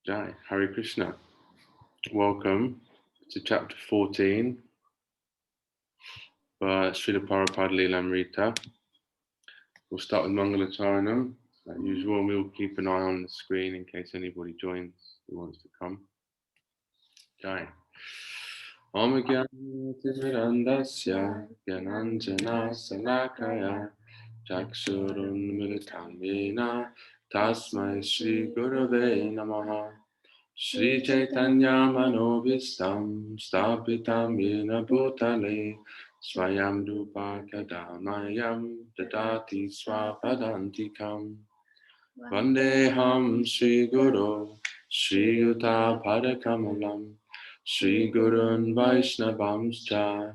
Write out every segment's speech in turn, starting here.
Jai, Hare Krishna. Welcome to chapter 14 for Srila Prabhupada Lilamrta. We'll start with Mangalacharanam. As usual, and we'll keep an eye on the screen in case anybody joins who wants to come. Jai. Om Gyanatimirandasya Gyananjana Salakaya Chakshurun Militam Vena Tasmai Shri Gurave Namaha Shri Chaitanya Manobhistam Stapitam Yena Bhutale Swayam Rupa Kadamayam Dadati Swapadantikam Vandeham Shri Guru Shri Yuta Padakamalam Shri Gurun Vaishnavamscha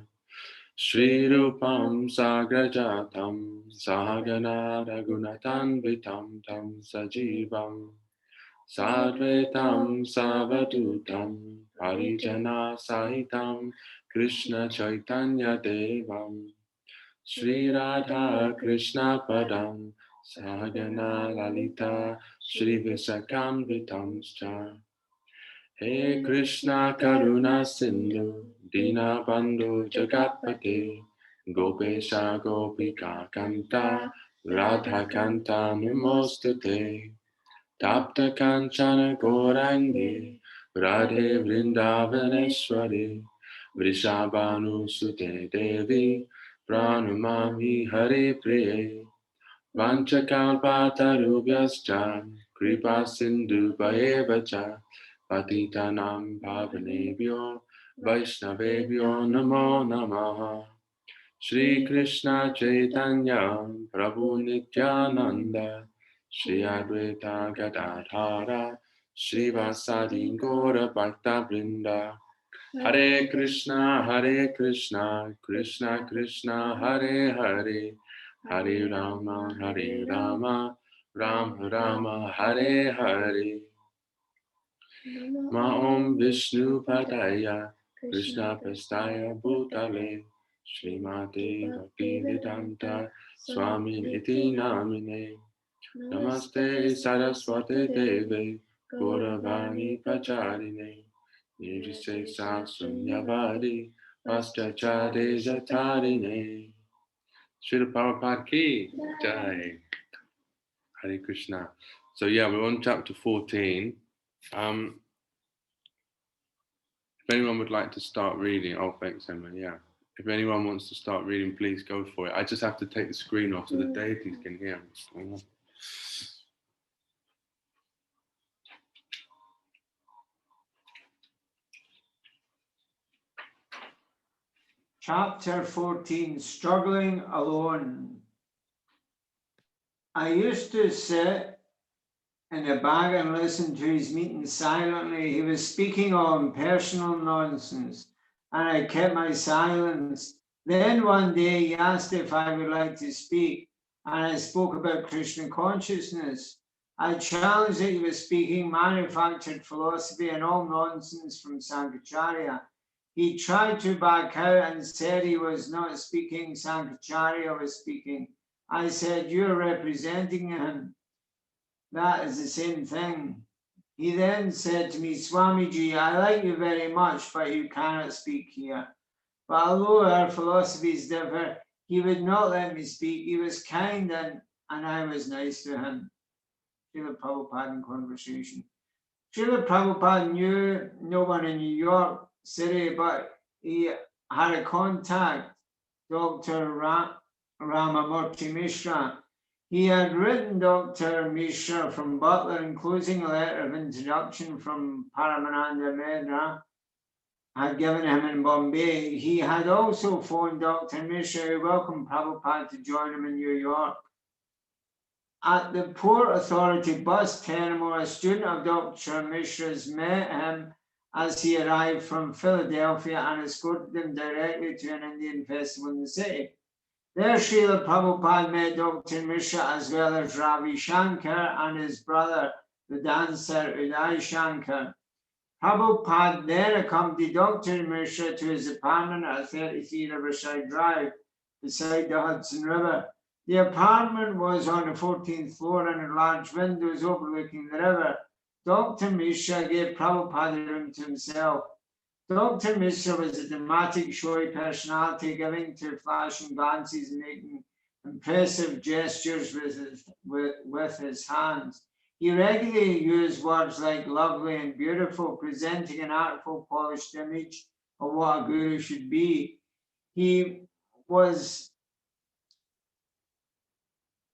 Shri Rupam Sagrajatam Sahagana Raghunatan Vitam Tam Sajivam Sadvetam Savadutam Parijana Sahitam Krishna Chaitanya Devam Shri Radha Krishna Padam Sahagana Lalita Shri Visakam Vitamscha He Krishna Karuna Sindhu Dina Bandhu Jagatpate Gopesha Gopika Kanta Radha Kanta Namostate Tapta Kanchana Gorangi Radhe Vrindavaneshwari Vrishabhanu Sute Devi Pranamami Hare Priye Vanchakalpatarubhyascha Kripa Sindhu Bhayevacha Patitanam Pavanebhyo Vaishnavebhyo Namo Namaha Shri Krishna Chaitanya Prabhu Nityananda Shri Advaita Gadadhara Shri Vasadi Gaura Bhakta Vrinda Hare Krishna Krishna Krishna Hare Hare Hare Rama Rama Rama Hare Hare Om Vishnu Padaya Krishna Prastaya Bhutale Srimate Bhaktivedanta Swami Niti Namine Namaste Saraswate Deve Gauravani Pacharine Nirvise Sunyavadi Vastrachade Jatarine Srila Prabhupada Ki Jai. Hare Krishna. So yeah, we're on chapter 14. If anyone would like to start reading, oh thanks Emma, yeah. If anyone wants to start reading, please go for it. I just have to take the screen off so the deities can hear me. Chapter 14, Struggling Alone. I used to sit in a bag and listen to his meetings silently. He was speaking on personal nonsense, and I kept my silence. Then one day he asked if I would like to speak, and I spoke about Krishna consciousness. I challenged that he was speaking manufactured philosophy and all nonsense from Sankacharya. He tried to back out and said he was not speaking, Sankacharya was speaking. I said, you're representing him. That is the same thing. He then said to me, Swamiji, I like you very much, but you cannot speak here. But although our philosophies differ, he would not let me speak. He was kind and I was nice to him. Srila Prabhupada in conversation. Srila Prabhupada knew no one in New York City, but he had a contact, Dr. Ramamurti Mishra. He had written Dr. Mishra from Butler, enclosing a letter of introduction from Paramananda Medra, had given him in Bombay. He had also phoned Dr. Mishra, who welcomed Prabhupada to join him in New York. At the Port Authority bus terminal, a student of Dr. Mishra's met him as he arrived from Philadelphia and escorted him directly to an Indian festival in the city. There, Srila Prabhupada met Dr. Mishra as well as Ravi Shankar and his brother, the dancer Uday Shankar. Prabhupada then accompanied Dr. Mishra to his apartment at 33 Riverside Drive, beside the Hudson River. The apartment was on the 14th floor and had large windows overlooking the river. Dr. Mishra gave Prabhupada room to himself. Dr. Mishra was a dramatic, showy personality, giving to flashing glances and making impressive gestures with his hands. He regularly used words like lovely and beautiful, presenting an artful, polished image of what a guru should be. He was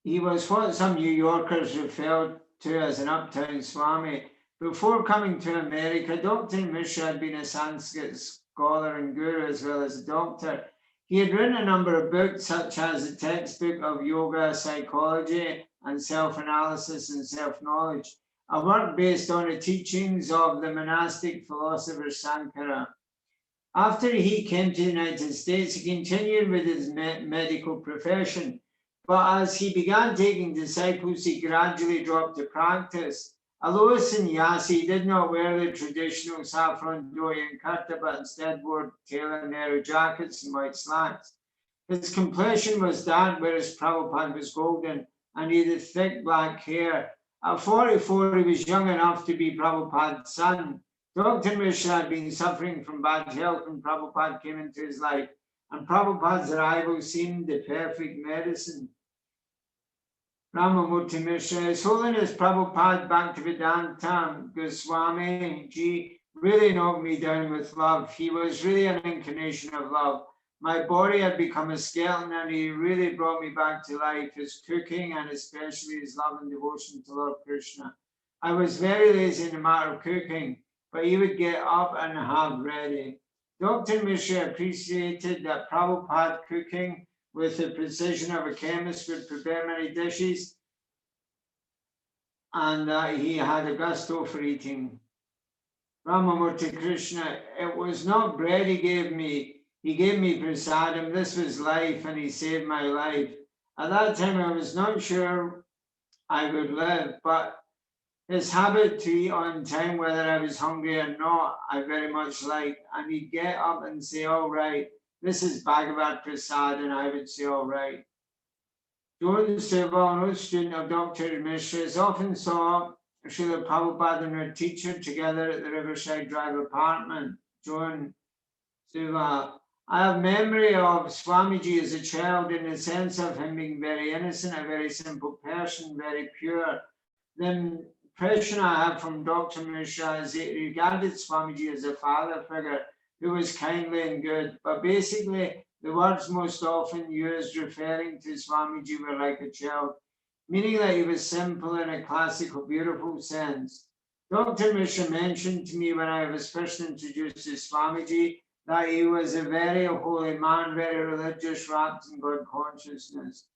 what some New Yorkers referred to as an uptown Swami. Before coming to America, Dr. Mishra had been a Sanskrit scholar and guru as well as a doctor. He had written a number of books, such as the textbook of yoga, psychology, and self-analysis and self-knowledge, a work based on the teachings of the monastic philosopher Sankara. After he came to the United States, he continued with his medical profession. But as he began taking disciples, he gradually dropped to practice. Although a sannyasi, he did not wear the traditional saffron dhoti and kurta, but instead wore tailor narrow jackets and white slacks. His complexion was dark, whereas Prabhupada was golden, and he had thick black hair. At 44, he was young enough to be Prabhupada's son. Dr. Mishra had been suffering from bad health when Prabhupada came into his life, and Prabhupada's arrival seemed the perfect medicine. Ramamurti Mishra, His Holiness Prabhupada Bhaktivedanta Goswami Ji really knocked me down with love. He was really an incarnation of love. My body had become a skeleton, and he really brought me back to life. His cooking, and especially his love and devotion to Lord Krishna. I was very lazy in the matter of cooking, but he would get up and have ready. Dr. Mishra appreciated that Prabhupada cooking with the precision of a chemist would prepare many dishes, and he had a gusto for eating. Ramamurti Krishna, it was not bread he gave me prasadam. This was life, and he saved my life. At that time, I was not sure I would live, but his habit to eat on time, whether I was hungry or not, I very much liked. And he'd get up and say, all right, this is Bhagavad Prasad, and I would say, all right. Joan Seva, an old student of Dr. Mishra's, often saw Srila Prabhupada and her teacher together at the Riverside Drive apartment. Joan Seva, I have memory of Swamiji as a child in the sense of him being very innocent, a very simple person, very pure. The impression I have from Dr. Mishra is he regarded Swamiji as a father figure who was kindly and good. But basically, the words most often used referring to Swamiji were like a child, meaning that he was simple in a classical, beautiful sense. Dr. Mishra mentioned to me when I was first introduced to Swamiji that he was a very holy man, very religious, wrapped in God consciousness.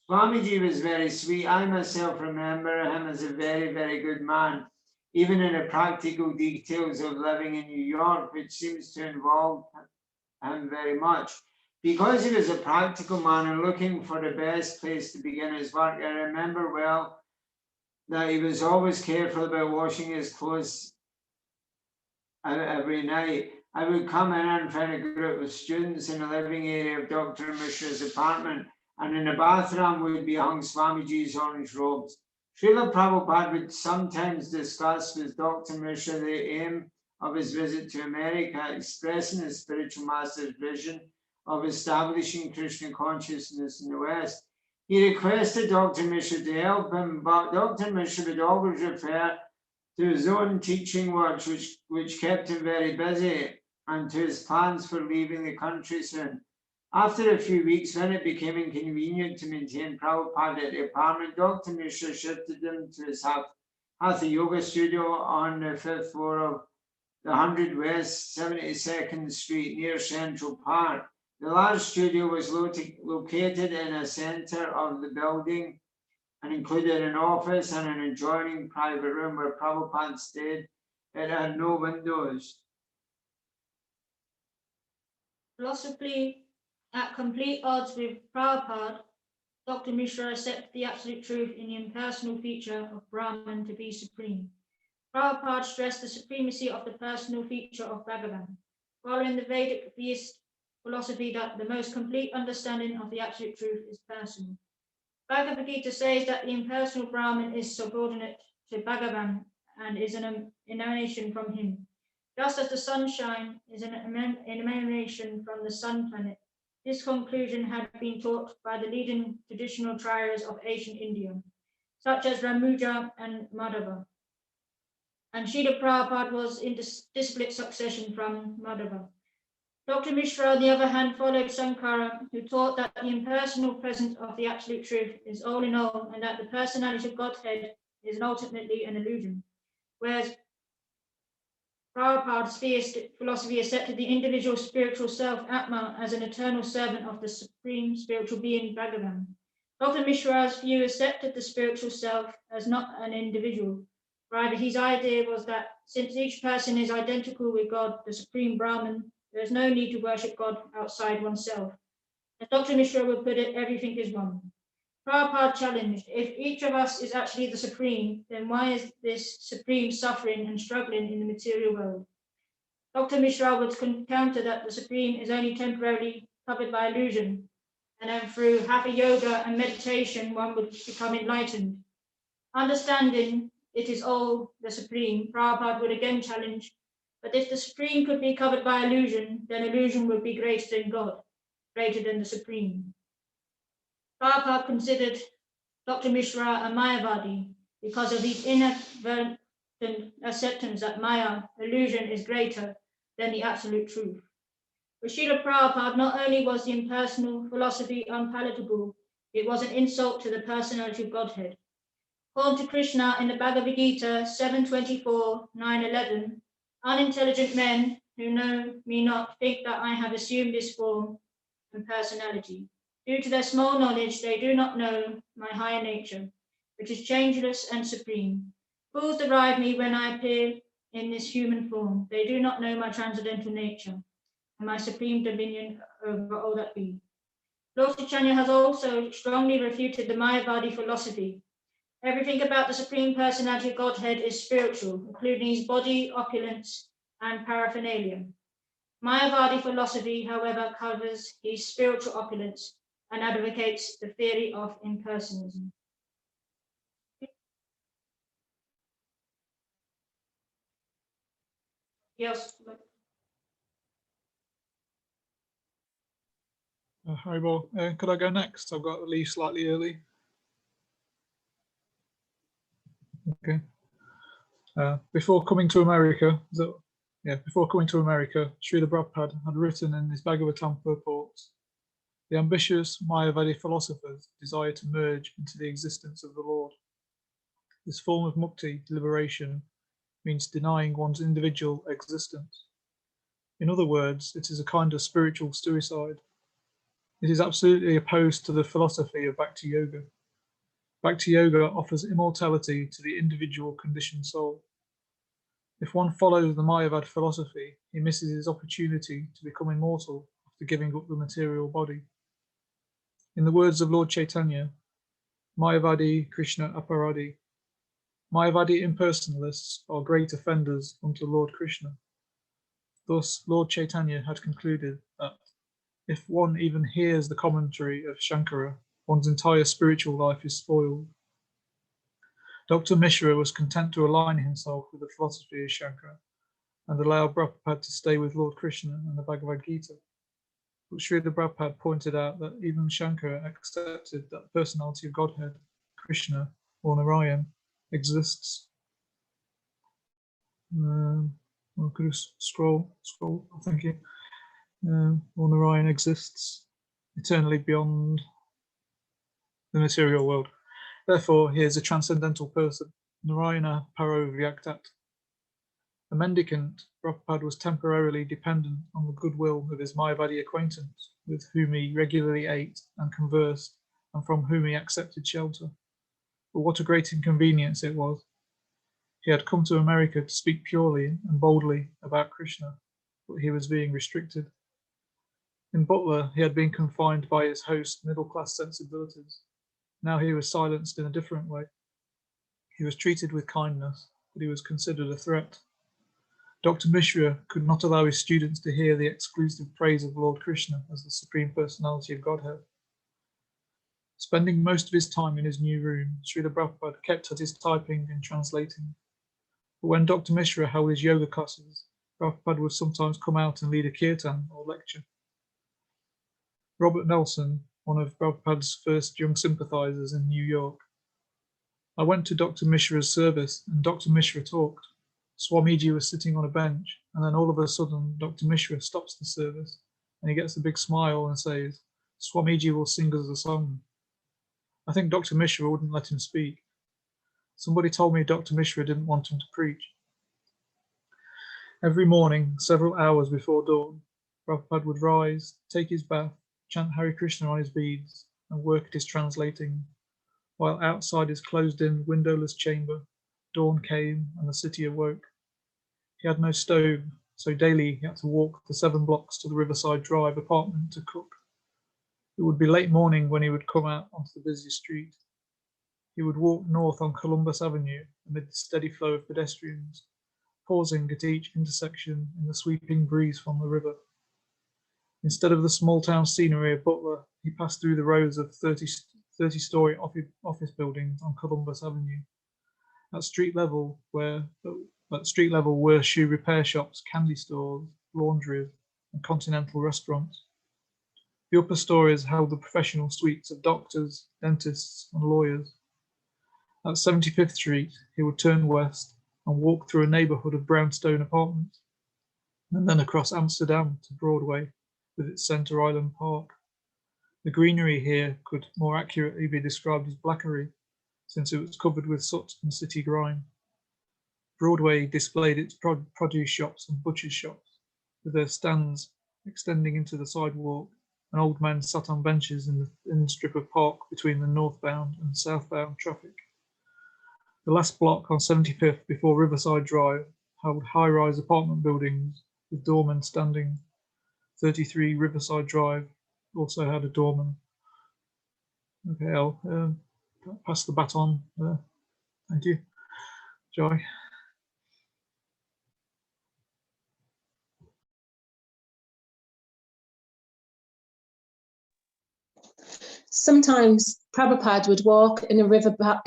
Swamiji was very sweet. I myself remember him as a very, very good man, even in the practical details of living in New York, which seems to involve him very much. Because he was a practical man and looking for the best place to begin his work, I remember well that he was always careful about washing his clothes every night. I would come in and find a group of students in the living area of Dr. Mishra's apartment, and in the bathroom would be hung Swamiji's orange robes. Srila Prabhupada would sometimes discuss with Dr. Mishra the aim of his visit to America, expressing his spiritual master's vision of establishing Krishna consciousness in the West. He requested Dr. Mishra to help him, but Dr. Mishra would always refer to his own teaching works, which kept him very busy, and to his plans for leaving the country soon. After a few weeks, when it became inconvenient to maintain Prabhupada at the apartment, Dr. Mishra shifted him to his Hatha Yoga studio on the 5th floor of the 100 West 72nd Street near Central Park. The large studio was located in a center of the building and included an office and an adjoining private room where Prabhupada stayed. It had no windows. Philosophically, at complete odds with Prabhupada, Dr. Mishra accepted the absolute truth in the impersonal feature of Brahman to be supreme. Prabhupada stressed the supremacy of the personal feature of Bhagavan, following the Vedic theist philosophy that the most complete understanding of the absolute truth is personal. Bhagavad Gita says that the impersonal Brahman is subordinate to Bhagavan and is an emanation from him, just as the sunshine is an emanation from the sun planet. This conclusion had been taught by the leading traditional triads of ancient India, such as Ramanuja and Madhava. And Srila Prabhupada was in disciplic succession from Madhava. Dr. Mishra, on the other hand, followed Sankara, who taught that the impersonal presence of the Absolute Truth is all in all, and that the personality of Godhead is ultimately an illusion. Whereas Prabhupada's theistic philosophy accepted the individual spiritual self, Atma, as an eternal servant of the supreme spiritual being, Bhagavan. Dr. Mishra's view accepted the spiritual self as not an individual. Rather, his idea was that since each person is identical with God, the supreme Brahman, there is no need to worship God outside oneself. As Dr. Mishra would put it, everything is one. Prabhupada challenged, if each of us is actually the supreme, then why is this supreme suffering and struggling in the material world? Dr. Mishra would counter that the supreme is only temporarily covered by illusion, and then through hatha yoga and meditation, one would become enlightened. Understanding it is all the supreme, Prabhupada would again challenge, but if the supreme could be covered by illusion, then illusion would be greater than God, greater than the supreme. Prabhupada considered Dr. Mishra a Mayavadi because of his inadvertent acceptance that Maya, illusion, is greater than the absolute truth. For Srila Prabhupada, not only was the impersonal philosophy unpalatable, it was an insult to the personality of Godhead. According to Krishna in the Bhagavad Gita 7:24, 9:11, unintelligent men who know me not think that I have assumed this form and personality. Due to their small knowledge, they do not know my higher nature, which is changeless and supreme. Fools deride me when I appear in this human form. They do not know my transcendental nature and my supreme dominion over all that be. Lord Chaitanya has also strongly refuted the Mayavadi philosophy. Everything about the Supreme Personality of Godhead is spiritual, including his body, opulence, and paraphernalia. Mayavadi philosophy, however, covers his spiritual opulence and advocates the theory of impersonalism. Yes. Haribo, could I go next? I've got to leave slightly early. Okay. Before coming to America, Srila Prabhupada had written in his Bhagavatam purports, the ambitious Mayavadi philosophers desire to merge into the existence of the Lord. This form of mukti, liberation, means denying one's individual existence. In other words, it is a kind of spiritual suicide. It is absolutely opposed to the philosophy of Bhakti Yoga. Bhakti Yoga offers immortality to the individual conditioned soul. If one follows the Mayavad philosophy, he misses his opportunity to become immortal after giving up the material body. In the words of Lord Chaitanya, Mayavadi Krishna Aparadi, Mayavadi impersonalists are great offenders unto Lord Krishna. Thus, Lord Chaitanya had concluded that if one even hears the commentary of Shankara, one's entire spiritual life is spoiled. Dr. Mishra was content to align himself with the philosophy of Shankara and allow Prabhupada to stay with Lord Krishna and the Bhagavad Gita. But Srila Prabhupada pointed out that even Shankara accepted that the personality of Godhead, Krishna or Narayan, exists. I could scroll, thank you. Or Narayan exists eternally beyond the material world. Therefore, he is a transcendental person, Narayana Paro Vyaktat. A mendicant, Prabhupada was temporarily dependent on the goodwill of his Mayavadi acquaintance, with whom he regularly ate and conversed, and from whom he accepted shelter. But what a great inconvenience it was. He had come to America to speak purely and boldly about Krishna, but he was being restricted. In Butler, he had been confined by his host middle-class sensibilities. Now he was silenced in a different way. He was treated with kindness, but he was considered a threat. Dr. Mishra could not allow his students to hear the exclusive praise of Lord Krishna as the Supreme Personality of Godhead. Spending most of his time in his new room, Srila Prabhupada kept at his typing and translating. But when Dr. Mishra held his yoga classes, Prabhupada would sometimes come out and lead a kirtan or lecture. Robert Nelson, one of Prabhupada's first young sympathizers in New York. I went to Dr. Mishra's service and Dr. Mishra talked. Swamiji was sitting on a bench, and then all of a sudden Dr. Mishra stops the service and he gets a big smile and says, "Swamiji will sing us a song." I think Dr. Mishra wouldn't let him speak. Somebody told me Dr. Mishra didn't want him to preach. Every morning, several hours before dawn, Prabhupada would rise, take his bath, chant Hare Krishna on his beads, and work at his translating, while outside his closed-in, windowless chamber, dawn came and the city awoke. He had no stove, so daily he had to walk the 7 blocks to the Riverside Drive apartment to cook. It would be late morning when he would come out onto the busy street. He would walk north on Columbus Avenue amid the steady flow of pedestrians, pausing at each intersection in the sweeping breeze from the river. Instead of the small-town scenery of Butler, he passed through the rows of 30-story office buildings on Columbus Avenue. At street level were shoe repair shops, candy stores, laundries, and continental restaurants. The upper stories held the professional suites of doctors, dentists, and lawyers. At 75th Street, he would turn west and walk through a neighborhood of brownstone apartments, and then across Amsterdam to Broadway with its Center Island Park. The greenery here could more accurately be described as blackery, since it was covered with soot and city grime. Broadway displayed its produce shops and butcher's shops, with their stands extending into the sidewalk, and old men sat on benches in the strip of park between the northbound and southbound traffic. The last block on 75th before Riverside Drive held high-rise apartment buildings with doormen standing. 33 Riverside Drive also had a doorman. Okay, I'll pass the baton. Thank you. Joy. Sometimes Prabhupada would walk in Riverside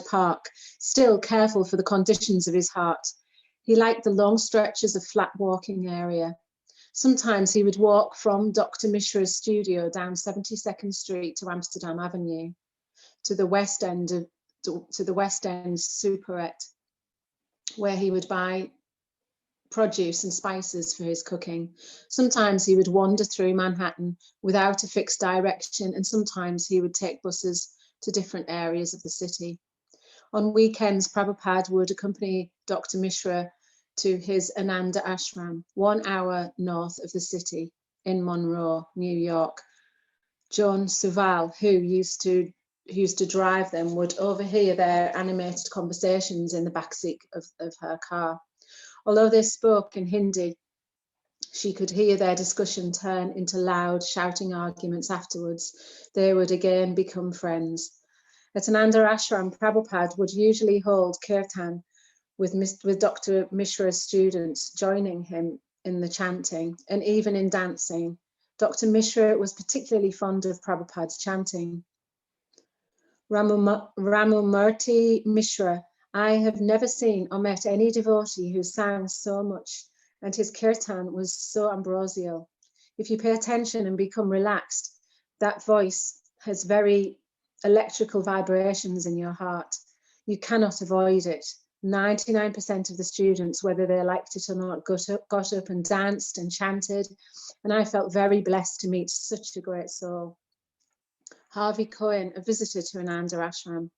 Park, still careful for the conditions of his heart. He liked the long stretches of flat walking area. Sometimes he would walk from Dr. Mishra's studio down 72nd Street to Amsterdam Avenue, to the West End Superette, where he would buy produce and spices for his cooking. Sometimes he would wander through Manhattan without a fixed direction, and sometimes he would take buses to different areas of the city. On weekends, Prabhupada would accompany Dr. Mishra to his Ananda ashram, 1 hour north of the city in Monroe, New York. Joan Suval, who used to drive them, would overhear their animated conversations in the backseat of her car. Although they spoke in Hindi, she could hear their discussion turn into loud, shouting arguments afterwards. They would again become friends. At Ananda ashram, Prabhupada would usually hold kirtan with Dr. Mishra's students, joining him in the chanting and even in dancing. Dr. Mishra was particularly fond of Prabhupada's chanting. Ramamurti Mishra: I have never seen or met any devotee who sang so much, and his kirtan was so ambrosial. If you pay attention and become relaxed, that voice has very electrical vibrations in your heart. You cannot avoid it. 99% of the students, whether they liked it or not, got up and danced and chanted, and I felt very blessed to meet such a great soul. Harvey Cohen, a visitor to Ananda ashram.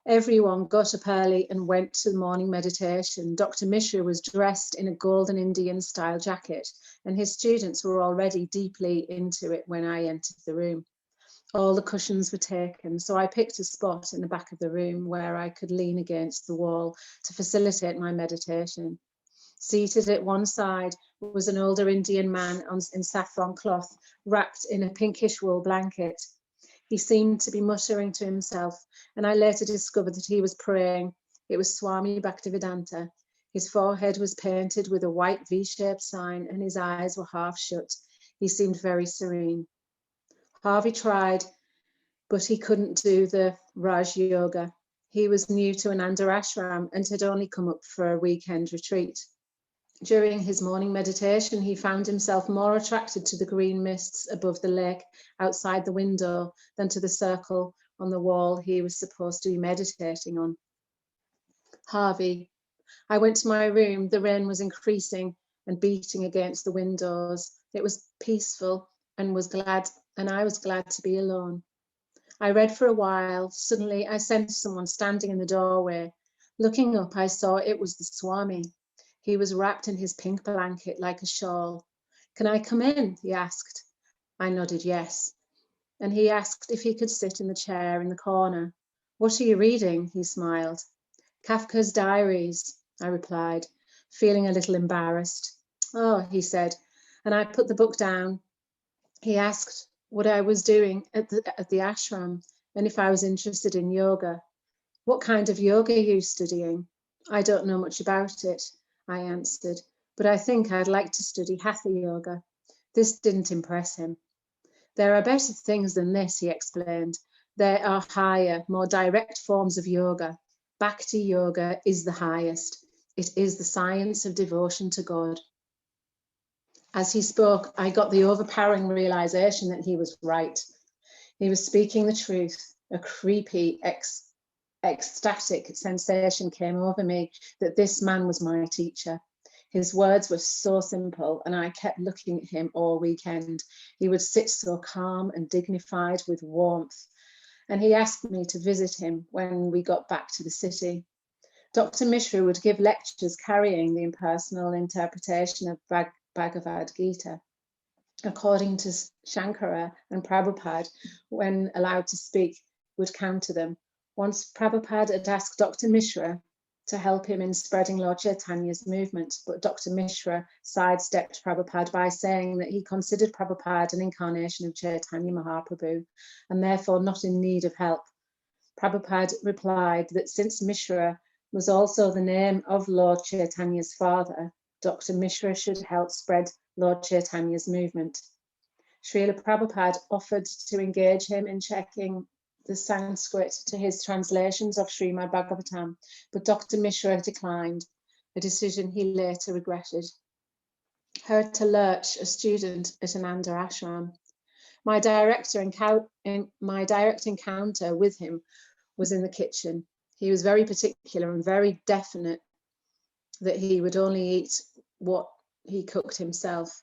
Everyone got up early and went to the morning meditation. Dr. Mishra was dressed in a golden Indian style jacket, and his students were already deeply into it when I entered the room. All the cushions were taken, so I picked a spot in the back of the room where I could lean against the wall to facilitate my meditation. Seated at one side was an older Indian man in saffron cloth, wrapped in a pinkish wool blanket. He seemed to be muttering to himself, and I later discovered that he was praying. It was Swami Bhaktivedanta. His forehead was painted with a white V-shaped sign, and his eyes were half shut. He seemed very serene. Harvey tried, but he couldn't do the Raj Yoga. He was new to Ananda ashram and had only come up for a weekend retreat. During his morning meditation, he found himself more attracted to the green mists above the lake outside the window than to the circle on the wall he was supposed to be meditating on. Harvey. I went to my room. The rain was increasing and beating against the windows. It was peaceful and I was glad to be alone. I read for a while. Suddenly I sensed someone standing in the doorway. Looking up, I saw it was the Swami. He was wrapped in his pink blanket like a shawl. "Can I come in?" he asked. I nodded yes. And he asked if he could sit in the chair in the corner. "What are you reading?" he smiled. "Kafka's Diaries," I replied, feeling a little embarrassed. "Oh," he said, and I put the book down. He asked what I was doing at the ashram and if I was interested in yoga. "What kind of yoga are you studying?" "I don't know much about it," I answered, "but I think I'd like to study Hatha yoga." This didn't impress him. "There are better things than this," he explained. "There are higher, more direct forms of yoga. Bhakti yoga is the highest. It is the science of devotion to God." As he spoke, I got the overpowering realization that he was right. He was speaking the truth. A creepy, ecstatic sensation came over me that this man was my teacher. His words were so simple, and I kept looking at him all weekend. He would sit so calm and dignified with warmth, and he asked me to visit him when we got back to the city. Dr. Mishra would give lectures carrying the impersonal interpretation of Bhagavad Gita. According to Shankara and Prabhupada, when allowed to speak, would counter them. Once Prabhupada had asked Dr. Mishra to help him in spreading Lord Chaitanya's movement, but Dr. Mishra sidestepped Prabhupada by saying that he considered Prabhupada an incarnation of Chaitanya Mahaprabhu and therefore not in need of help. Prabhupada replied that since Mishra was also the name of Lord Chaitanya's father, Dr. Mishra should help spread Lord Chaitanya's movement. Srila Prabhupada offered to engage him in checking the Sanskrit to his translations of Srimad Bhagavatam, but Dr. Mishra declined, a decision he later regretted. Herta Lurch, a student at Ananda Ashram. My direct encounter with him was in the kitchen. He was very particular and very definite that he would only eat what he cooked himself.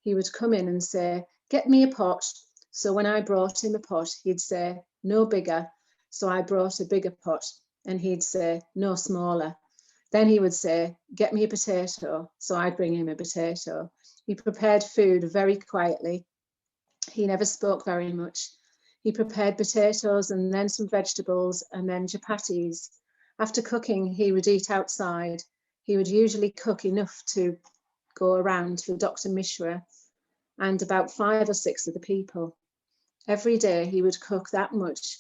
He would come in and say, "Get me a pot." So when I brought him a pot, he'd say, "No bigger." So I brought a bigger pot and he'd say, "No smaller." Then he would say, "Get me a potato." So I'd bring him a potato. He prepared food very quietly. He never spoke very much. He prepared potatoes and then some vegetables and then chapatis. After cooking, he would eat outside. He would usually cook enough to go around for Dr. Mishra and about 5 or 6 of the people. Every day he would cook that much.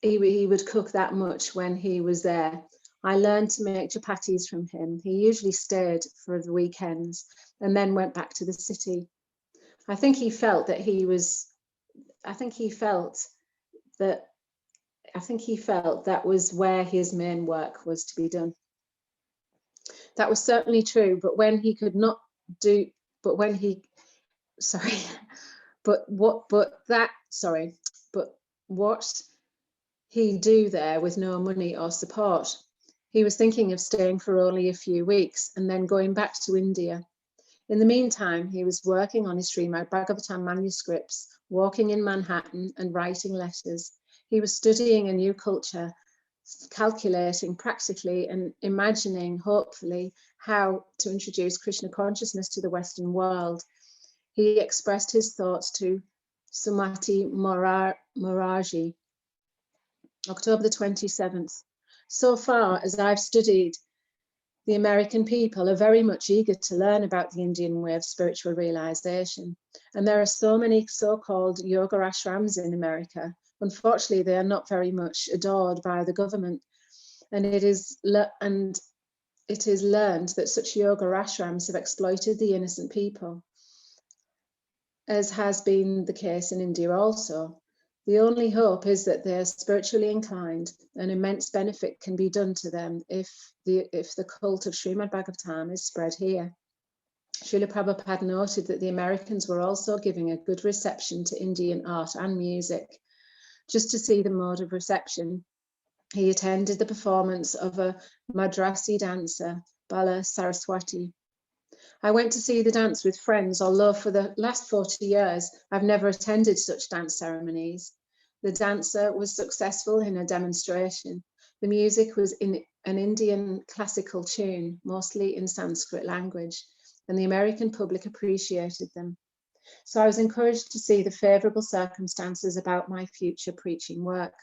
He would cook that much when he was there. I learned to make chapatis from him. He usually stayed for the weekends and then went back to the city. I think he felt that was where his main work was to be done. That was certainly true, but what he'd do there with no money or support. He was thinking of staying for only a few weeks and then going back to India. In the meantime, he was working on his Srimad Bhagavatam manuscripts, walking in Manhattan and writing letters. He was studying a new culture, calculating practically and imagining, hopefully, how to introduce Krishna consciousness to the Western world. He expressed his thoughts to Sumati Moraji, October the 27th. So far as I've studied, the American people are very much eager to learn about the Indian way of spiritual realization. And there are so many so-called yoga ashrams in America. Unfortunately, they are not very much adored by the government. And it is learned that such yoga ashrams have exploited the innocent people, as has been the case in India also. The only hope is that they are spiritually inclined, and immense benefit can be done to them if the cult of Srimad Bhagavatam is spread here. Srila Prabhupada noted that the Americans were also giving a good reception to Indian art and music. Just to see the mode of reception, he attended the performance of a Madrasi dancer, Bala Saraswati. I went to see the dance with friends, although for the last 40 years, I've never attended such dance ceremonies. The dancer was successful in a demonstration. The music was in an Indian classical tune, mostly in Sanskrit language, and the American public appreciated them. So I was encouraged to see the favorable circumstances about my future preaching work.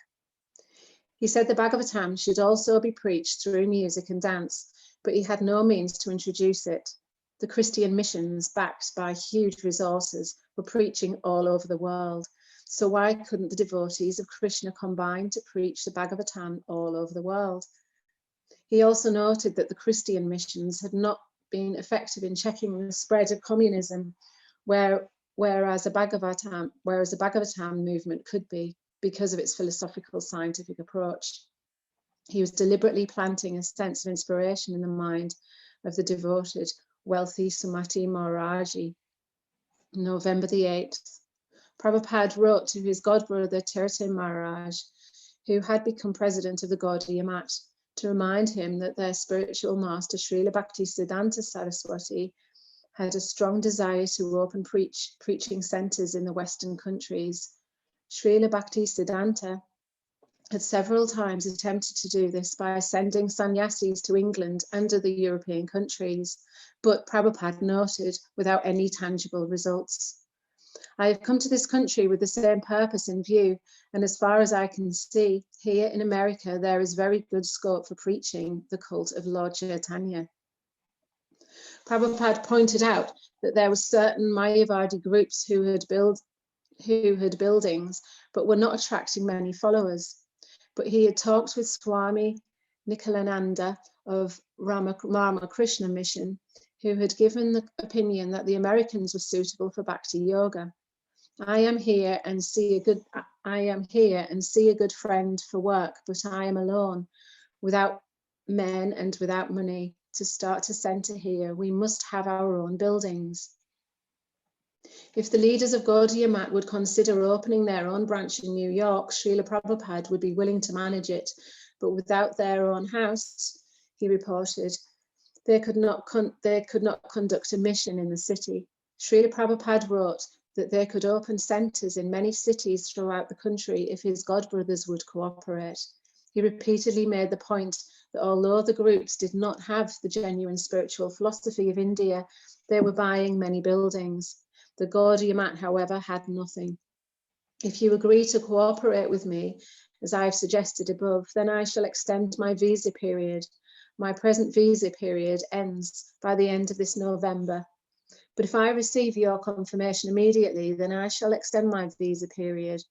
He said the Bhagavatam should also be preached through music and dance, but he had no means to introduce it. The Christian missions, backed by huge resources, were preaching all over the world. So why couldn't the devotees of Krishna combine to preach the Bhagavatam all over the world? He also noted that the Christian missions had not been effective in checking the spread of communism, whereas a Bhagavatam movement could be, because of its philosophical scientific approach. He was deliberately planting a sense of inspiration in the mind of the devoted, wealthy Sumati Maharaji. November the 8th, Prabhupada wrote to his godbrother Tirtha Maharaj, who had become president of the Gaudiya Math, to remind him that their spiritual master Srila Bhaktisiddhanta Saraswati had a strong desire to open preaching centers in the Western countries. Srila Bhaktisiddhanta had several times attempted to do this by sending sannyasis to England and other European countries, but Prabhupada noted without any tangible results. I have come to this country with the same purpose in view, and as far as I can see, here in America, there is very good scope for preaching the cult of Lord Chaitanya. Prabhupada pointed out that there were certain Mayavadi groups who had buildings, but were not attracting many followers. But he had talked with Swami Nikhilananda of Rama Krishna mission, who had given the opinion that the Americans were suitable for bhakti yoga. I am here and see a good friend for work, but I am alone, without men and without money. To start a center here, we must have our own buildings. If the leaders of Gaudiya Math would consider opening their own branch in New York, Srila Prabhupada would be willing to manage it, but without their own house, he reported, they could not conduct a mission in the city. Srila Prabhupada wrote that they could open centers in many cities throughout the country if his godbrothers would cooperate. He repeatedly made the point that although the groups did not have the genuine spiritual philosophy of India, they were buying many buildings. The Gaudiya Math, however, had nothing. If you agree to cooperate with me, as I have suggested above, then I shall extend my visa period. My present visa period ends by the end of this November. But if I receive your confirmation immediately, then I shall extend my visa period.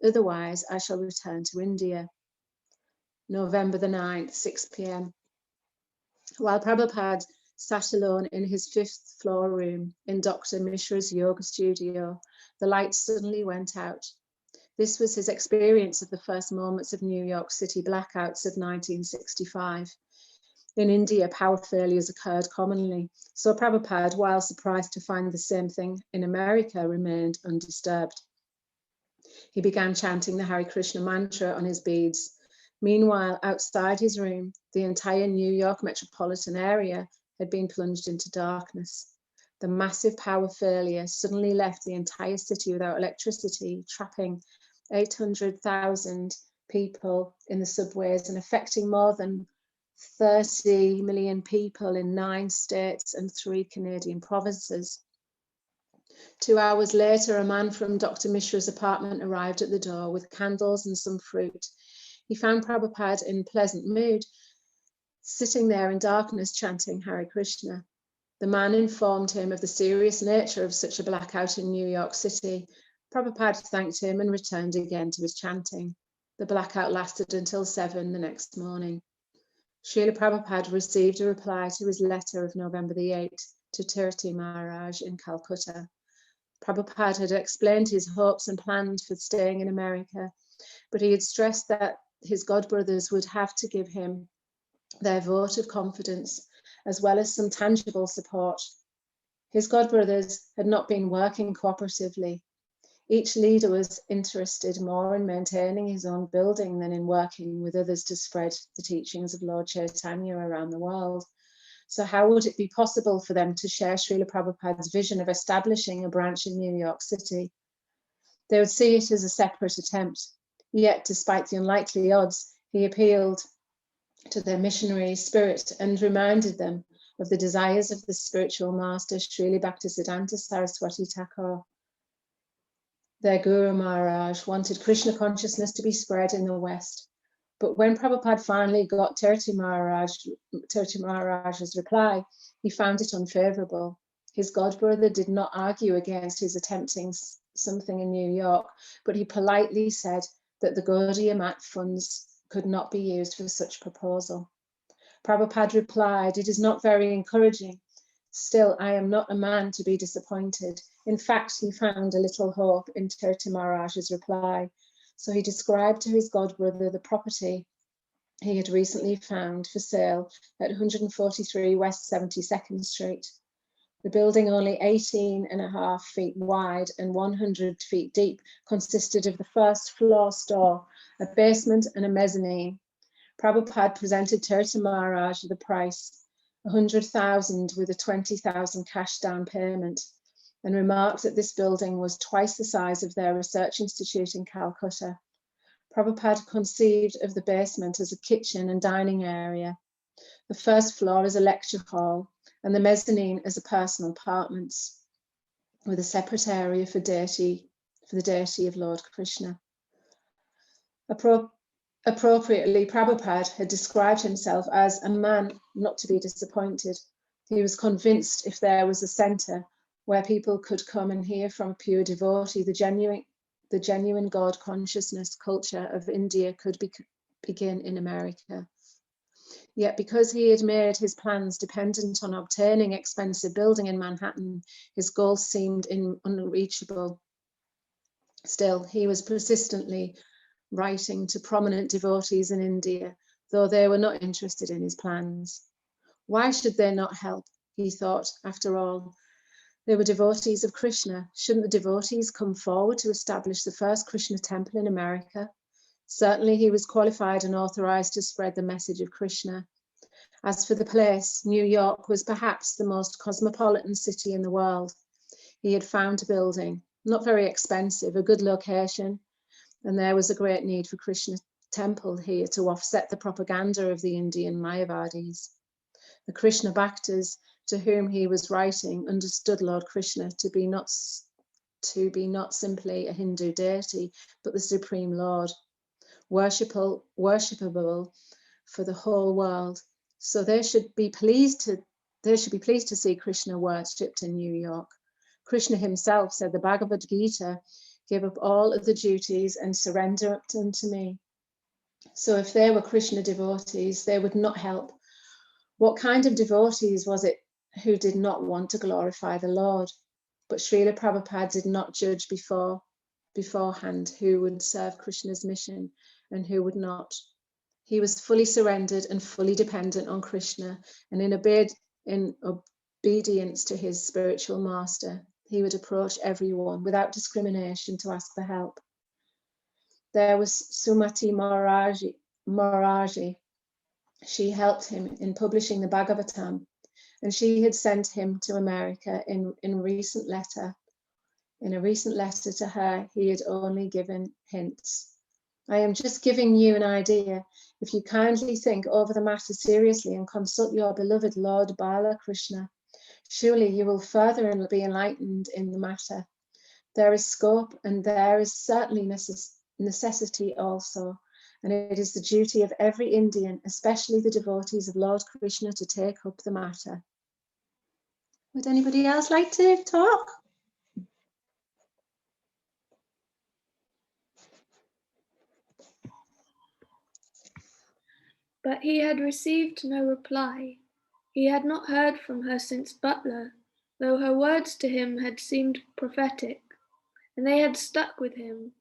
Otherwise, I shall return to India. November the 9th, 6 p.m. While Prabhupada sat alone in his 5th floor room in Dr. Mishra's yoga studio, the lights suddenly went out. This was his experience of the first moments of New York City blackouts of 1965. In India, power failures occurred commonly, so Prabhupada, while surprised to find the same thing in America, remained undisturbed. He began chanting the Hare Krishna mantra on his beads. Meanwhile, outside his room, the entire New York metropolitan area had been plunged into darkness. The massive power failure suddenly left the entire city without electricity, trapping 800,000 people in the subways and affecting more than 30 million people in 9 states and 3 Canadian provinces. 2 hours later, a man from Dr. Mishra's apartment arrived at the door with candles and some fruit. He found Prabhupada in pleasant mood, sitting there in darkness chanting Hare Krishna. The man informed him of the serious nature of such a blackout in New York City. Prabhupada thanked him and returned again to his chanting. The blackout lasted until 7 the next morning. Srila Prabhupada received a reply to his letter of November the 8th to Tirtha Maharaj in Calcutta. Prabhupada had explained his hopes and plans for staying in America, but he had stressed that his godbrothers would have to give him their vote of confidence, as well as some tangible support. His godbrothers had not been working cooperatively. Each leader was interested more in maintaining his own building than in working with others to spread the teachings of Lord Chaitanya around the world. So how would it be possible for them to share Srila Prabhupada's vision of establishing a branch in New York City? They would see it as a separate attempt. Yet, despite the unlikely odds, he appealed to their missionary spirit and reminded them of the desires of the spiritual master, Srila Bhaktisiddhanta Saraswati Thakur. Their Guru Maharaj wanted Krishna consciousness to be spread in the West. But when Prabhupada finally got Tirti Maharaj's reply, he found it unfavorable. His godbrother did not argue against his attempting something in New York, but he politely said that the Gaudiya Math funds could not be used for such proposal. Prabhupada replied, "It is not very encouraging. Still, I am not a man to be disappointed." In fact, he found a little hope in Tirti Maharaj's reply. So he described to his godbrother the property he had recently found for sale at 143 West 72nd Street. The building, only 18.5 feet wide and 100 feet deep, consisted of the first floor store, a basement and a mezzanine. Prabhupada presented Tirti Maharaj the price, 100,000 with a 20,000 cash down payment, and remarked that this building was twice the size of their research institute in Calcutta. Prabhupada conceived of the basement as a kitchen and dining area, the first floor as a lecture hall, and the mezzanine as a personal apartments, with a separate area for the deity of Lord Krishna. Appropriately, Prabhupada had described himself as a man not to be disappointed. He was convinced if there was a centre where people could come and hear from a pure devotee, the genuine God consciousness culture of India could begin in America. Yet because he had made his plans dependent on obtaining expensive building in Manhattan, his goals seemed unreachable. Still, he was persistently writing to prominent devotees in India, though they were not interested in his plans. Why should they not help? He thought, after all, they were devotees of Krishna. Shouldn't the devotees come forward to establish the first Krishna temple in America? Certainly he was qualified and authorized to spread the message of Krishna. As for the place, New York was perhaps the most cosmopolitan city in the world. He had found a building, not very expensive, a good location, and there was a great need for Krishna temple here to offset the propaganda of the Indian Mayavadis. The Krishna Bhaktas to whom he was writing understood Lord Krishna to be not simply a Hindu deity, but the Supreme Lord, worshipable for the whole world. So they should be pleased to see Krishna worshipped in New York. Krishna himself said, the Bhagavad Gita, "Give up all other duties and surrender up unto me." So if they were Krishna devotees, they would not help. What kind of devotees was it who did not want to glorify the Lord? But Srila Prabhupada did not judge beforehand who would serve Krishna's mission and who would not. He was fully surrendered and fully dependent on Krishna, and in obedience to his spiritual master, he would approach everyone without discrimination to ask for help. There was Sumati Maharaji. She helped him in publishing the Bhagavatam, and she had sent him to America in a recent letter. In a recent letter to her, he had only given hints. I am just giving you an idea. If you kindly think over the matter seriously and consult your beloved Lord Bala Krishna, surely you will further be enlightened in the matter. There is scope and there is certainly necessity also, and it is the duty of every Indian, especially the devotees of Lord Krishna, to take up the matter. Would anybody else like to talk? But he had received no reply. He had not heard from her since Butler, though her words to him had seemed prophetic, and they had stuck with him.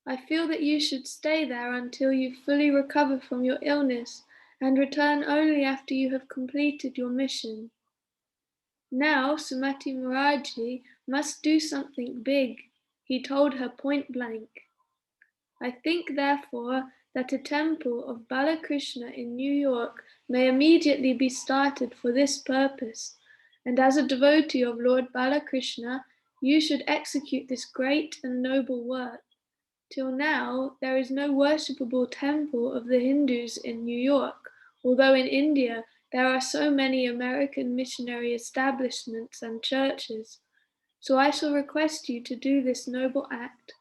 I feel that you should stay there until you fully recover from your illness and return only after you have completed your mission. Now Sumati Maraji must do something big, he told her point blank. I think, therefore, that a temple of Balakrishna in New York may immediately be started for this purpose, and as a devotee of Lord Balakrishna, you should execute this great and noble work. Till now, there is no worshipable temple of the Hindus in New York, although in India there are so many American missionary establishments and churches. So I shall request you to do this noble act,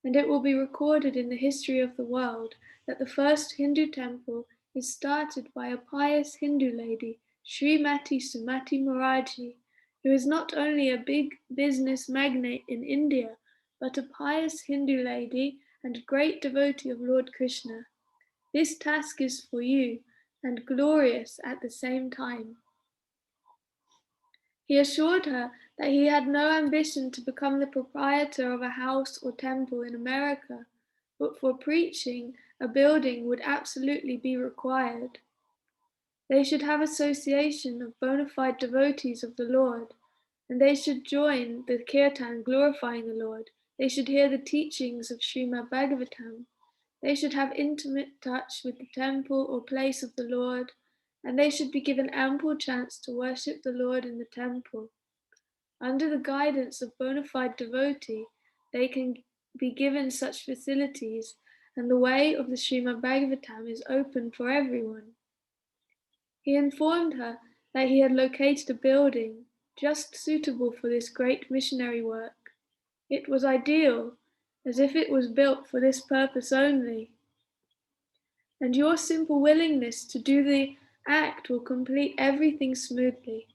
and it will be recorded in the history of the world that the first Hindu temple is started by a pious Hindu lady, Srimati Sumati Maraji, who is not only a big business magnate in India, but a pious Hindu lady and great devotee of Lord Krishna. This task is for you, and glorious at the same time. He assured her that he had no ambition to become the proprietor of a house or temple in America, but for preaching, a building would absolutely be required. They should have association of bona fide devotees of the Lord, and they should join the kirtan glorifying the Lord. They should hear the teachings of Srimad Bhagavatam. They should have intimate touch with the temple or place of the Lord, and they should be given ample chance to worship the Lord in the temple. Under the guidance of bona fide devotee, they can be given such facilities, and the way of the Srimad Bhagavatam is open for everyone. He informed her that he had located a building just suitable for this great missionary work. It was ideal, as if it was built for this purpose only. And your simple willingness to do the act will complete everything smoothly.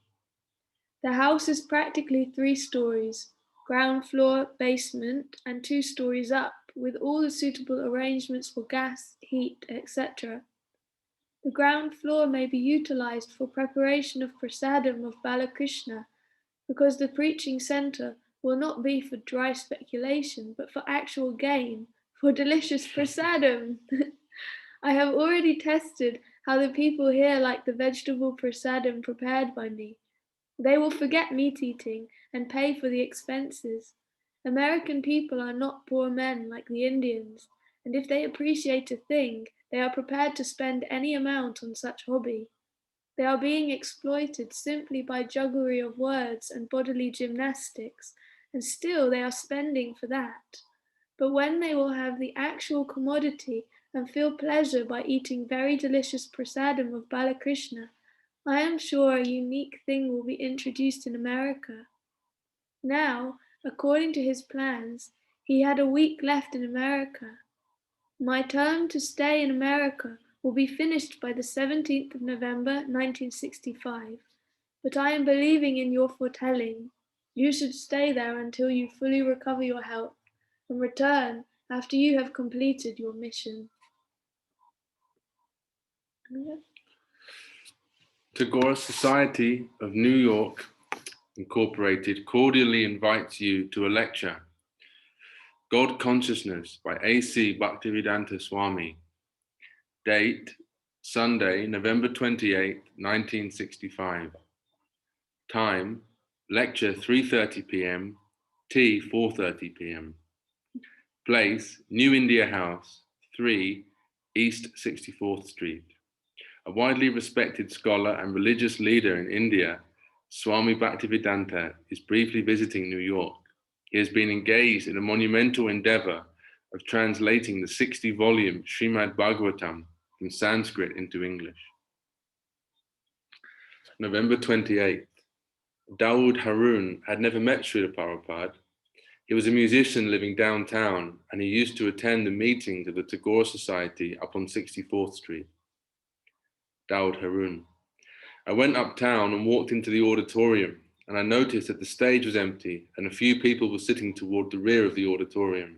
The house is practically 3 stories, ground floor, basement, and 2 stories up, with all the suitable arrangements for gas, heat, etc. The ground floor may be utilized for preparation of prasadam of Balakrishna, because the preaching center will not be for dry speculation, but for actual gain, for delicious prasadam. I have already tested how the people here like the vegetable prasadam prepared by me. They will forget meat eating and pay for the expenses. American people are not poor men like the Indians, and if they appreciate a thing, they are prepared to spend any amount on such hobby. They are being exploited simply by jugglery of words and bodily gymnastics, and still they are spending for that. But when they will have the actual commodity and feel pleasure by eating very delicious prasadam of Balakrishna, I am sure a unique thing will be introduced in America. Now, according to his plans, he had a week left in America. My term to stay in America will be finished by the 17th of November 1965, but I am believing in your foretelling. You should stay there until you fully recover your health and return after you have completed your mission. Tagore Society of New York Incorporated cordially invites you to a lecture, God Consciousness by A.C. Bhaktivedanta Swami. Date, Sunday, November 28, 1965. Time, lecture 3:30 p.m., tea 4:30 p.m. Place, New India House, 3 East 64th Street. A widely respected scholar and religious leader in India, Swami Bhaktivedanta is briefly visiting New York. He has been engaged in a monumental endeavor of translating the 60-volume Srimad Bhagavatam from Sanskrit into English. November 28th. Dawood Haroon had never met Srila Prabhupada. He was a musician living downtown, and he used to attend the meetings of the Tagore Society up on 64th Street. Dawood Haroon. I went uptown and walked into the auditorium, and I noticed that the stage was empty and a few people were sitting toward the rear of the auditorium.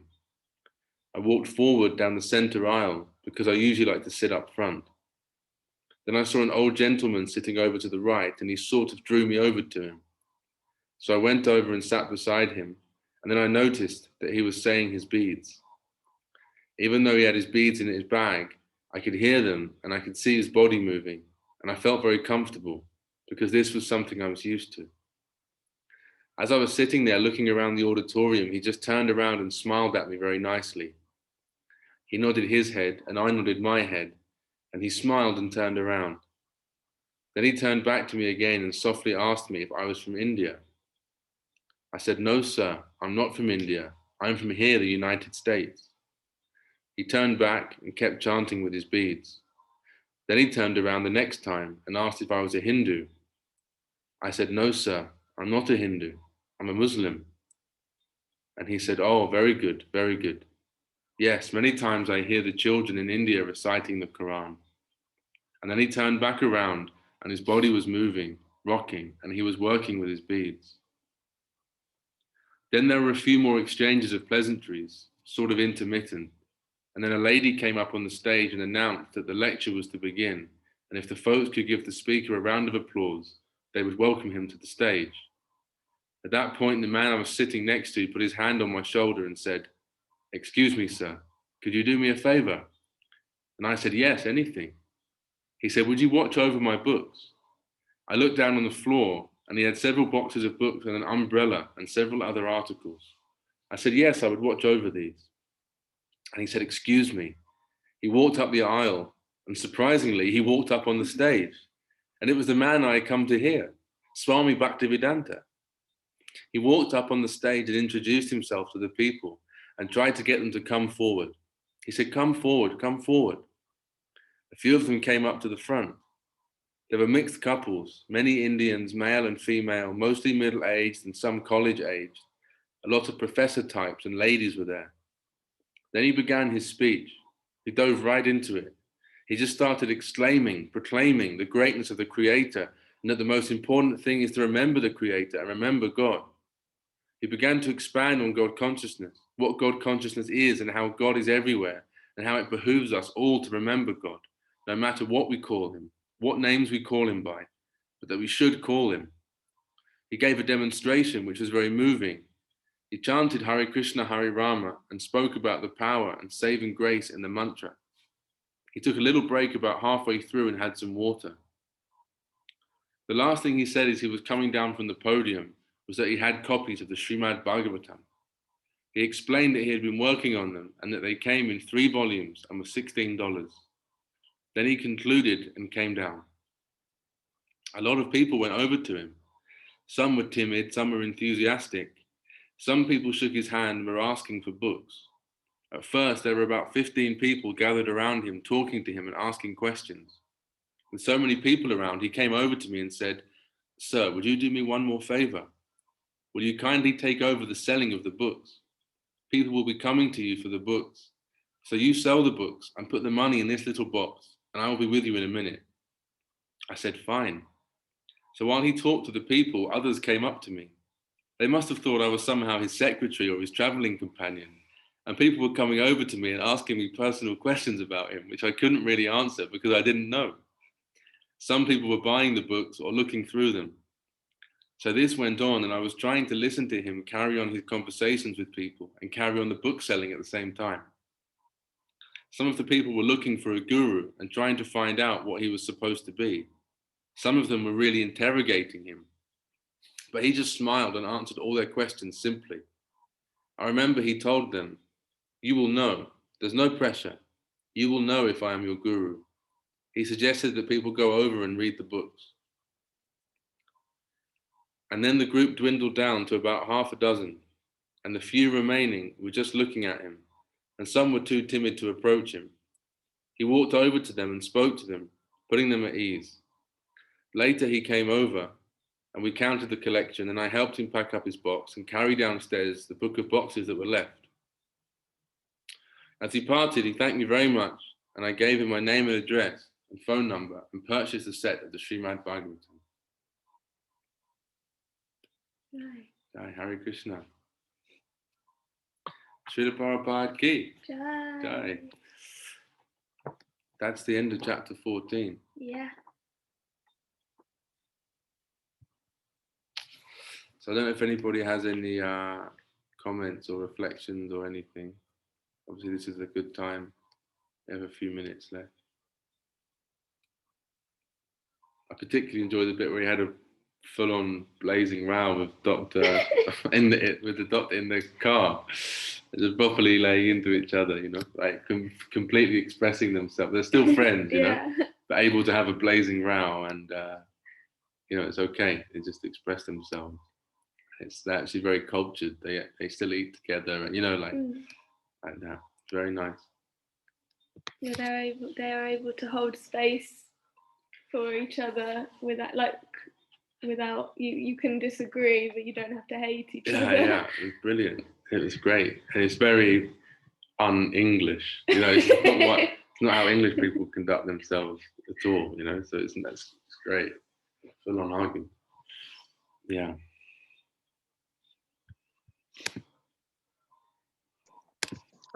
I walked forward down the center aisle because I usually like to sit up front. Then I saw an old gentleman sitting over to the right, and he sort of drew me over to him. So I went over and sat beside him, and then I noticed that he was saying his beads. Even though he had his beads in his bag, I could hear them and I could see his body moving, and I felt very comfortable because this was something I was used to. As I was sitting there looking around the auditorium, he just turned around and smiled at me very nicely. He nodded his head and I nodded my head, and he smiled and turned around. Then he turned back to me again and softly asked me if I was from India. I said, "No, sir, I'm not from India. I'm from here, the United States." He turned back and kept chanting with his beads. Then he turned around the next time and asked if I was a Hindu. I said, "No, sir, I'm not a Hindu. I'm a Muslim." And he said, "Oh, very good, very good. Yes, many times I hear the children in India reciting the Quran." And then he turned back around and his body was moving, rocking, and he was working with his beads. Then there were a few more exchanges of pleasantries, sort of intermittent. And then a lady came up on the stage and announced that the lecture was to begin. And if the folks could give the speaker a round of applause, they would welcome him to the stage. At that point, the man I was sitting next to put his hand on my shoulder and said, "Excuse me, sir, could you do me a favor?" And I said, "Yes, anything." He said, "Would you watch over my books?" I looked down on the floor and he had several boxes of books and an umbrella and several other articles. I said, "Yes, I would watch over these." And he said, "Excuse me." He walked up the aisle and surprisingly, he walked up on the stage. And it was the man I had come to hear, Swami Bhaktivedanta. He walked up on the stage and introduced himself to the people and tried to get them to come forward. He said, "Come forward, come forward." A few of them came up to the front. There were mixed couples, many Indians, male and female, mostly middle-aged and some college-aged. A lot of professor types and ladies were there. Then he began his speech. He dove right into it. He just started exclaiming, proclaiming the greatness of the Creator and that the most important thing is to remember the Creator and remember God. He began to expand on God consciousness, what God consciousness is and how God is everywhere and how it behooves us all to remember God, no matter what we call him, what names we call him by, but that we should call him. He gave a demonstration which was very moving. He chanted Hare Krishna, Hare Rama and spoke about the power and saving grace in the mantra. He took a little break about halfway through and had some water. The last thing he said as he was coming down from the podium was that he had copies of the Srimad Bhagavatam. He explained that he had been working on them and that they came in 3 volumes and were $16. Then he concluded and came down. A lot of people went over to him. Some were timid, some were enthusiastic. Some people shook his hand and were asking for books. At first, there were about 15 people gathered around him, talking to him and asking questions. With so many people around, he came over to me and said, "Sir, would you do me one more favor? Will you kindly take over the selling of the books? People will be coming to you for the books. So you sell the books and put the money in this little box, and I will be with you in a minute." I said, "Fine." So while he talked to the people, others came up to me. They must have thought I was somehow his secretary or his traveling companion. And people were coming over to me and asking me personal questions about him, which I couldn't really answer because I didn't know. Some people were buying the books or looking through them. So this went on, and I was trying to listen to him carry on his conversations with people and carry on the book selling at the same time. Some of the people were looking for a guru and trying to find out what he was supposed to be. Some of them were really interrogating him. But he just smiled and answered all their questions simply. I remember he told them, "You will know. There's no pressure. You will know if I am your guru." He suggested that people go over and read the books. And then the group dwindled down to about half a dozen, and the few remaining were just looking at him, and some were too timid to approach him. He walked over to them and spoke to them, putting them at ease. Later he came over, and we counted the collection, and I helped him pack up his box and carry downstairs the book of boxes that were left. As he parted, he thanked me very much, and I gave him my name and address and phone number and purchased a set of the Srimad Bhagavatam. Jai Hare Krishna. Srila Prabhupada ki. Jai. That's the end of chapter 14. Yeah. So I don't know if anybody has any comments or reflections or anything. Obviously, this is a good time. We have a few minutes left. I particularly enjoyed the bit where he had a full-on blazing row with Doctor with the doctor in the car, just properly laying into each other, you know, like completely expressing themselves. They're still friends, you know, but able to have a blazing row, and you know, it's okay. They just express themselves. It's actually very cultured. They still eat together, and you know, like that. It's very nice. Yeah, they are able to hold space for each other without you can disagree, but you don't have to hate each other. Yeah, it was brilliant. It was great, and it's very un-English. You know, it's not how English people conduct themselves at all. You know, so that's great. Full on argument. Yeah.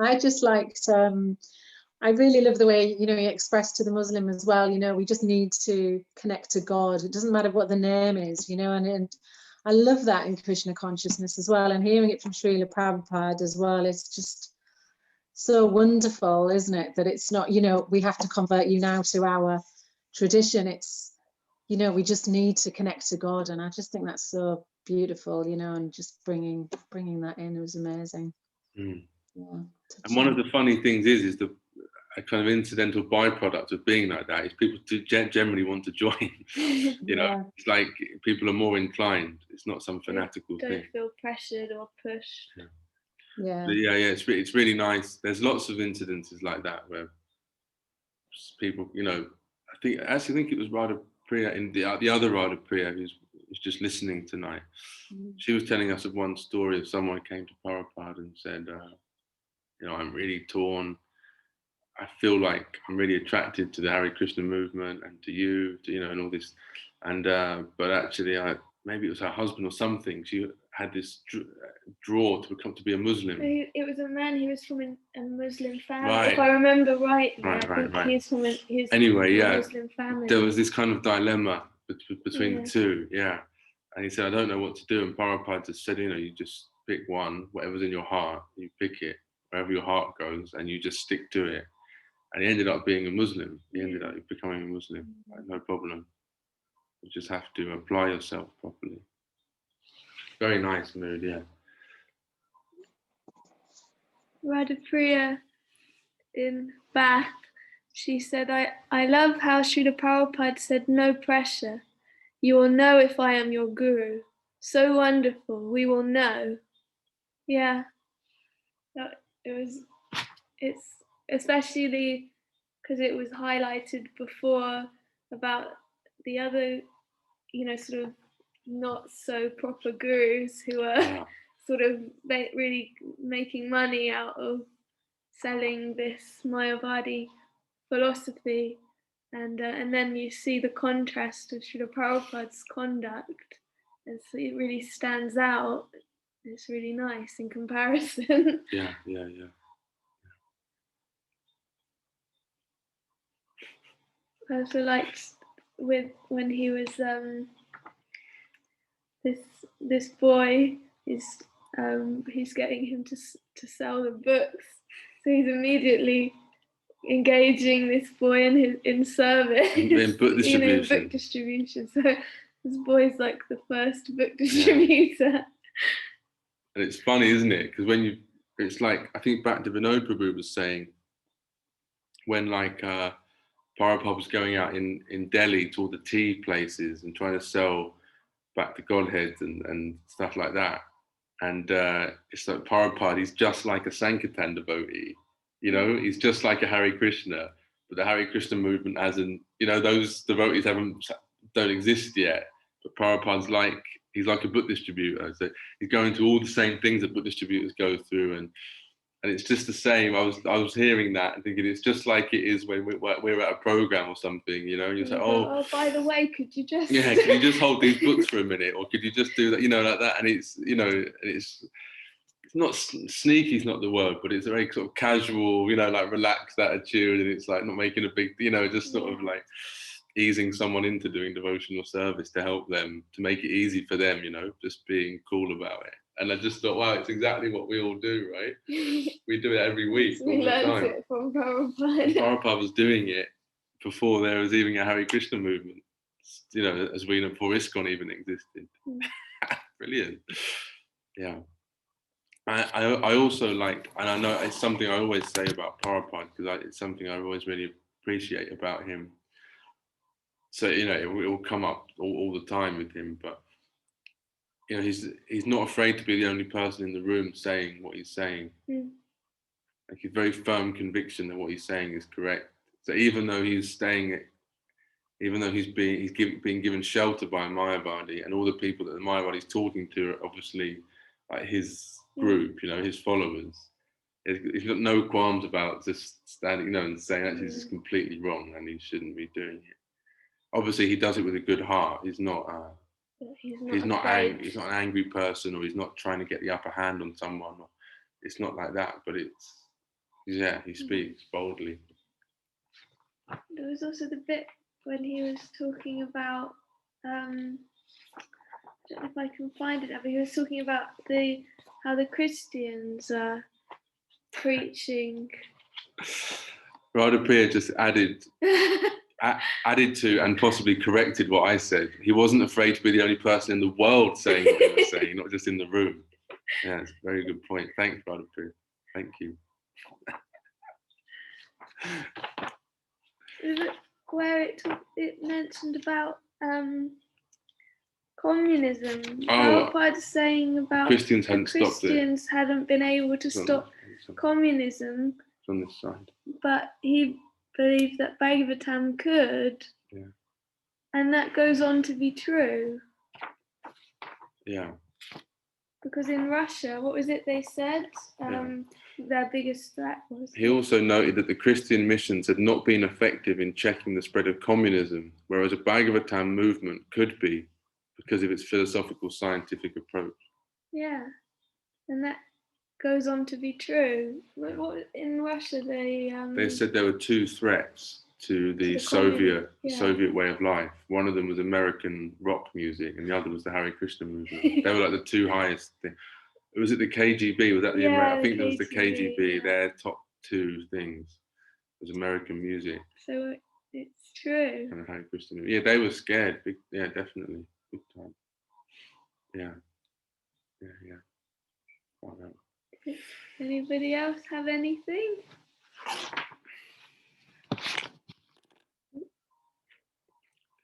I just liked. I really love the way, you know, he expressed to the Muslim as well, you know, we just need to connect to God. It doesn't matter what the name is, you know, and I love that in Krishna consciousness as well. And hearing it from Srila Prabhupada as well, it's just so wonderful, isn't it? That it's not, you know, we have to convert you now to our tradition. It's, you know, we just need to connect to God. And I just think that's so beautiful, you know, and just bringing that in was amazing. Mm. Yeah, and one of the funny things is a kind of incidental byproduct of being like that is people generally want to join. You know, it's like people are more inclined. It's not some fanatical thing. Don't feel pressured or pushed. Yeah. It's really nice. There's lots of incidences like that where people, you know, I think it was Radha Priya in the other Radha Priya who's just listening tonight. She was telling us of one story of someone came to Prabhupada and said, you know, I'm really torn. I feel like I'm really attracted to the Hare Krishna movement and to you, you know, and all this. And but actually, maybe it was her husband or something. She had this draw to be a Muslim. It was a man. He was from a Muslim family, right. If I remember rightly. Right. He's from anyway, a Muslim family. There was this kind of dilemma between the two, And he said, I don't know what to do. And Prabhupada just said, you know, you just pick one, whatever's in your heart, you pick it, wherever your heart goes, and you just stick to it. And he ended up being a Muslim. He ended up becoming a Muslim. Like, no problem. You just have to apply yourself properly. Very nice mood, yeah. Radha Priya in Bath, she said, I love how Srila Prabhupada said, no pressure. You will know if I am your guru. So wonderful. We will know. Yeah. It's especially because it was highlighted before about the other, you know, sort of not so proper gurus who are sort of really making money out of selling this Mayavadi philosophy, and then you see the contrast of Srila Prabhupada's conduct, and so it really stands out. It's really nice in comparison. Yeah. I also liked when he was this boy is he's getting him to sell the books, so he's immediately engaging this boy in service in book distribution. You know, book distribution. So this boy's like the first book distributor. And it's funny, isn't it? Because it's like, I think back to Vinod Prabhu was saying, when like Prabhupada was going out in Delhi to all the tea places and trying to sell back to Godheads and stuff like that. And it's like Prabhupada, he's just like a Sankirtan devotee, you know, he's just like a Hare Krishna, but the Hare Krishna movement hasn't, you know, those devotees don't exist yet. But Prabhupada's he's like a book distributor, so he's going through all the same things that book distributors go through, and it's just the same. I was hearing that and thinking it's just like it is when we're at a program or something, you know. And you say, oh, by the way, could you just can you just hold these books for a minute, or could you just do that, you know, like that? And it's, you know, it's not sneaky, is not the word, but it's a very sort of casual, you know, like relaxed attitude, and it's like not making a big, you know, just sort of like, easing someone into doing devotional service to help them, to make it easy for them, you know, just being cool about it. And I just thought, wow, it's exactly what we all do, right? We do it every week, all We the learned time. it from Prabhupada. Prabhupada was doing it before there was even a Hare Krishna movement, you know, as we know, before ISKCON even existed. Brilliant. Yeah. I also like, and I know it's something I always say about Prabhupada, because it's something I always really appreciate about him. So, you know, it will come up all the time with him, but, you know, he's not afraid to be the only person in the room saying what he's saying. Like a very firm conviction that what he's saying is correct. So even though he's being given shelter by Mayavadi, and all the people that the Mayavadi's talking to are obviously like his group, you know, his followers. He's got no qualms about just standing, you know, and saying actually this is completely wrong and he shouldn't be doing it. Obviously, he does it with a good heart. He's not an angry person, or he's not trying to get the upper hand on someone. It's not like that. But he speaks boldly. There was also the bit when he was talking about, I don't know if I can find it, but he was talking about how the Christians are preaching. Radha Priya just added to and possibly corrected what I said. He wasn't afraid to be the only person in the world saying what he was saying, not just in the room. Yeah, it's a very good point. Thanks, Radha Priya. Thank you. Is it where it mentioned about communism? Prabhupada saying about Christians hadn't been able to stop communism. It's on this side. But he believed that Bhagavatam could. Yeah. And that goes on to be true. Yeah. Because in Russia, what was it they said? Their biggest threat was. He also noted that the Christian missions had not been effective in checking the spread of communism, whereas a Bhagavatam movement could be because of its philosophical scientific approach. Yeah. And that goes on to be true. What in Russia they said there were two threats to the Soviet way of life. One of them was American rock music, and the other was the Hare Krishna movement. They were like the two highest things. Was it the KGB? Was that the American? I think it was the KGB. Yeah. Their top two things was American music. So it's true. And Hare Krishna. Yeah, they were scared. Yeah, definitely. Big time. Yeah. Oh, no. Anybody else have anything?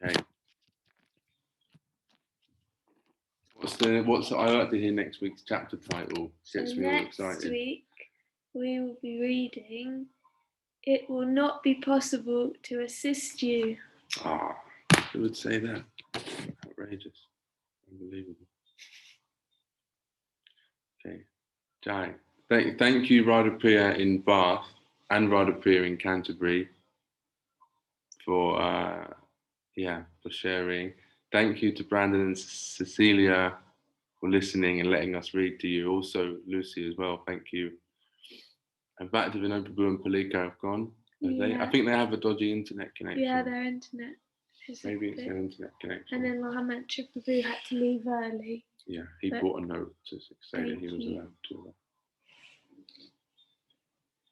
Okay. What's I like to hear next week's chapter title. Gets me all excited. Next week we will be reading "It Will Not Be Possible to Assist You." Who would say that? Outrageous. Unbelievable. Okay. Jai. Thank you, Radha Priya in Bath and Radha Priya in Canterbury for sharing. Thank you to Brandon and Cecilia for listening and letting us read to you. Also, Lucy as well. Thank you. And back to Vinod Prabhu and Palika have gone. I think they have a dodgy internet connection. Yeah, their internet. Maybe it's their internet connection. And then Mohammed Prabhu had to leave early. Yeah, he brought a note to say that he was allowed to.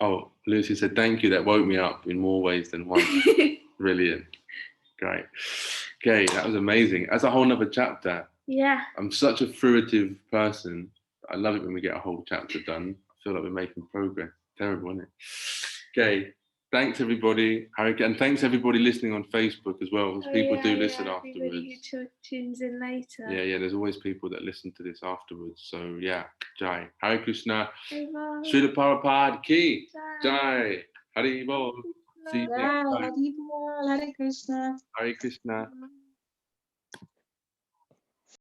Oh, Lucy said, thank you. That woke me up in more ways than one. Brilliant. Great. Okay, that was amazing. That's a whole nother chapter. Yeah. I'm such a fruitive person. I love it when we get a whole chapter done. I feel like we're making progress. Terrible, isn't it? Okay. Thanks, everybody. And thanks, everybody listening on Facebook as well. Because people do listen afterwards. Everybody who tunes in later. Yeah. There's always people that listen to this afterwards. So, yeah. Jai. Hare Krishna. Srila Prabhupada ki. Jai. Hare Bol. Hare Krishna. Hare Krishna.